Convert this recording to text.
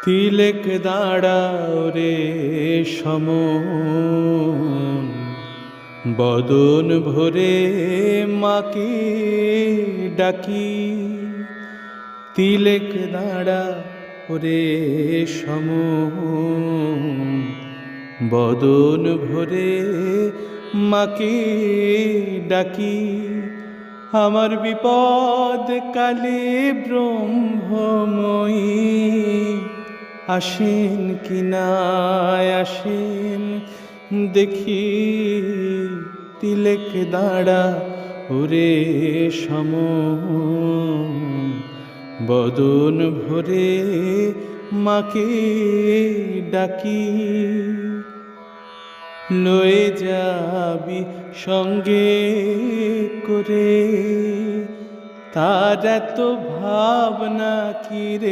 তিলেক দাঁড়াও রে সমন, বদন ভরে মাকে ডাকি। তিলেক দাঁড়াও রে সমন, বদন ভরে মাকে ডাকি। আমার বিপদ কালে ব্রহ্মময়ী আসেন কি না আসেন দেখি। তিলেক দাঁড়া ওরে সমন, বদন ভরে মাকে ডাকি। লয়ে যাবি সঙ্গে করে, তার এত ভাবনা কি রে।